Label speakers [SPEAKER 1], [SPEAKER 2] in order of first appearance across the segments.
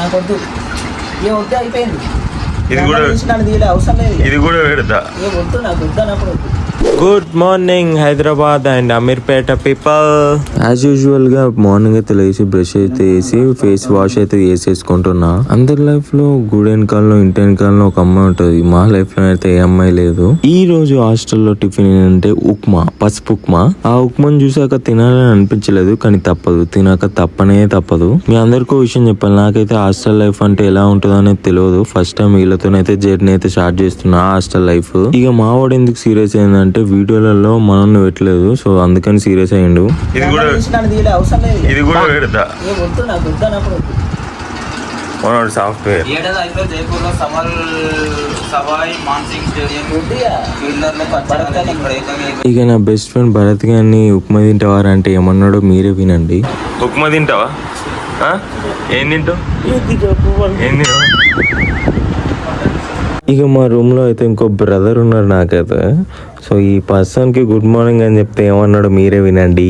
[SPEAKER 1] నాకొద్దు ఏ వద్దు అయిపోయింది.
[SPEAKER 2] ఇది కూడా పెడతా.
[SPEAKER 1] ఏ వద్దు నాకు వద్దు అన్నప్పుడు వద్దు.
[SPEAKER 2] Good morning Hyderabad and Ameerpet people. As usual గా మార్నింగ్ అయితే లేచి బ్రష్ అయితే వేసి ఫేస్ వాష్ అయితే వేసేసుకుంటున్నా. అందరి లైఫ్ లో గుడి వెనకాలలో ఇంటి వెనకాలలో ఒక అమ్మాయి ఉంటది. మా లైఫ్ లో అయితే ఏ అమ్మాయి లేదు. ఈ రోజు హాస్టల్లో టిఫిన్ ఏంటంటే ఉప్మా, పసుపు ఉప్మా. ఆ ఉప్మాను చూసాక తినాలని అనిపించలేదు, కానీ తప్పదు, తినాక తప్పనే తప్పదు. మీ అందరికీ విషయం చెప్పాలి, నాకైతే హాస్టల్ లైఫ్ అంటే ఎలా ఉంటుందో అనేది తెలియదు. ఫస్ట్ టైం వీళ్ళతోనైతే జర్నీ అయితే స్టార్ట్ చేస్తున్నా హాస్టల్ లైఫ్. ఇక మా వాడు ఎందుకు సీరియస్ అయిందంటే వీడియోలలో మనల్ని పెట్టలేదు, సో అందుకని సీరియస్ అయ్యిండు.
[SPEAKER 1] ఇది కూడా
[SPEAKER 2] పెడతా. సాఫ్ట్వేర్ ఇక నా బెస్ట్ ఫ్రెండ్ భరత్ గారిని ఉప్మా తింటావారా అంటే ఏమన్నాడో మీరే వినండి. ఉప్మా తింటావా? ఏం తింటావు? ఇక మా రూమ్ లో అయితే ఇంకో బ్రదర్ ఉన్నారు నాకైతే. సో ఈ పర్సన్ కి గుడ్ మార్నింగ్ అని చెప్తే ఏమన్నాడు మీరే వినండి.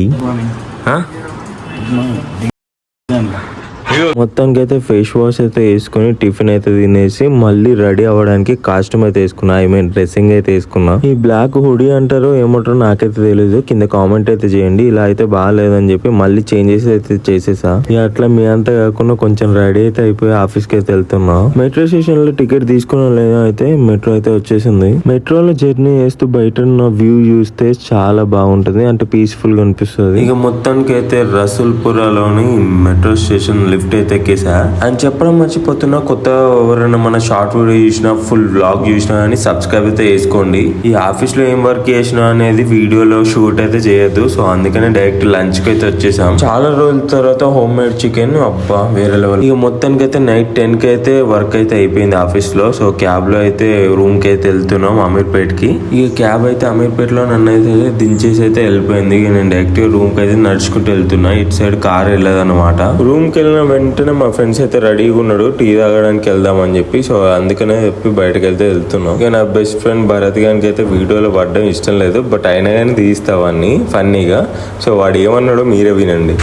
[SPEAKER 2] మొత్తానికి అయితే ఫేస్ వాష్ అయితే వేసుకుని టిఫిన్ అయితే తినేసి మళ్ళీ రెడీ అవ్వడానికి కాస్ట్యూమ్ అయితే వేసుకున్నా. ఐ మీన్ డ్రెస్సింగ్ అయితే వేసుకున్నా. ఈ బ్లాక్ హుడీ అంటారో ఏమంటారో నాకైతే తెలియదు, కింద కామెంట్ అయితే చేయండి. ఇలా అయితే బాగాలేదని చెప్పి మళ్ళీ చేంజెస్ అయితే చేసేసా. ఇక అట్లా మీ అంతా కాకుండా కొంచెం రెడీ అయితే అయిపోయి ఆఫీస్ కి అయితే వెళ్తున్నా. మెట్రో స్టేషన్ లో టికెట్ తీసుకున్నా లేదా అయితే మెట్రో అయితే వచ్చేసింది. మెట్రోలో జర్నీ చేస్తూ బయట ఉన్న వ్యూ చూస్తే చాలా బాగుంటది, అంటే పీస్ఫుల్ గా అనిపిస్తుంది. ఇక మొత్తానికి అయితే రసూల్పురాలోని మెట్రో స్టేషన్ లిఫ్ట్ అయితే ఎక్కేసా. అని చెప్పడం మర్చిపోతున్నా, కొత్త ఎవరైనా మన షార్ట్ వీడియో చూసినా ఫుల్ వ్లాగ్ చూసినా అని సబ్స్క్రైబ్ అయితే చేసుకోండి. ఈ ఆఫీస్ లో ఏం వర్క్ చేసినా అనేది వీడియోలో షూట్ అయితే చేయొద్దు, సో అందుకనే డైరెక్ట్ లంచ్ కి అయితే వచ్చేసాం. చాలా రోజుల తర్వాత హోమ్ మేడ్ చికెన్, అబ్బా వేరే లెవెల్. ఇక మొత్తానికి అయితే నైట్ 10 కి అయితే వర్క్ అయితే అయిపోయింది ఆఫీస్ లో. సో క్యాబ్ లో అయితే రూమ్ కి అయితే వెళ్తున్నాం అమీర్పేట్ కి. ఇక క్యాబ్ అయితే అమీర్పేట్ లో నన్ను అయితే దించేసి అయితే వెళ్ళిపోయింది. ఇక నేను డైరెక్ట్ రూమ్ కి అయితే నడుచుకుంటూ వెళ్తున్నా. ఇటు సైడ్ కార్ వెళ్ళదు అనమాట. రూమ్ కి వెళ్ళిన వెంటనే మా ఫ్రెండ్స్ అయితే రెడీగా ఉన్నాడు టీ తాగడానికి వెళ్దాం అని చెప్పి. సో అందుకనే చెప్పి బయటకు వెళ్తున్నాం. ఇక నా బెస్ట్ ఫ్రెండ్ భరత్ గారికి అయితే వీడియోలో పడడం ఇష్టం లేదు, బట్ అయినా కానీ తీస్తావన్నీ ఫన్నీగా. సో వాడు ఏమన్నాడో మీరే వినండి.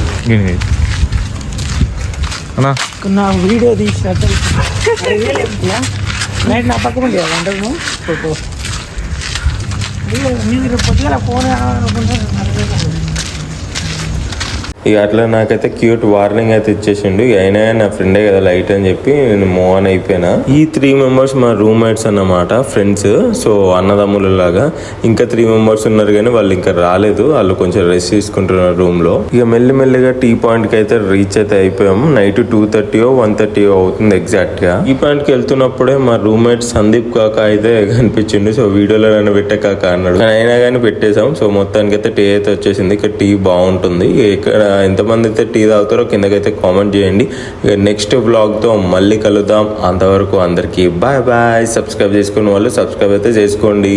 [SPEAKER 1] వీడియో తీసినట్టు నైట్ నా పక్కన పొద్దుగా ఫోన్.
[SPEAKER 2] ఇక అట్లా నాకైతే క్యూట్ వార్నింగ్ అయితే ఇచ్చేసిండు. అయినా నా ఫ్రెండే కదా లైట్ అని చెప్పి నేను మూవ్ ఆన్ అయిపోయినా. ఈ 3 మెంబర్స్ మా రూమ్మేట్స్ అన్నమాట, ఫ్రెండ్స్. సో అన్నదమ్ముల లాగా. ఇంకా 3 మెంబర్స్ ఉన్నారు కానీ వాళ్ళు ఇంకా రాలేదు, వాళ్ళు కొంచెం రెస్ట్ తీసుకుంటున్నారు రూమ్ లో. ఇక మెల్లిమెల్లిగా టీ పాయింట్ కి అయితే రీచ్ అయితే అయిపోయాము. నైట్ 2:30 1:30 అవుతుంది ఎగ్జాక్ట్ గా. ఈ పాయింట్ కి వెళ్తున్నప్పుడే మా రూమ్మేట్ సందీప్ కాక అయితే కనిపించిండు. సో వీడియోలో నన్ను పెట్టే కాక అన్నాడు, అయినా కానీ పెట్టేశాం. సో మొత్తానికి అయితే టీ అయితే వచ్చేసింది. ఇక్కడ టీ బాగుంటుంది. ఇక్కడ ఎంతమంది అయితే టీ తాగుతారో కిందకైతే కామెంట్ చేయండి. నెక్స్ట్ వ్లాగ్తో మళ్ళీ కలుద్దాం. అంతవరకు అందరికీ బాయ్ బాయ్. సబ్స్క్రైబ్ చేసుకున్న వాళ్ళు సబ్స్క్రైబ్ అయితే చేసుకోండి.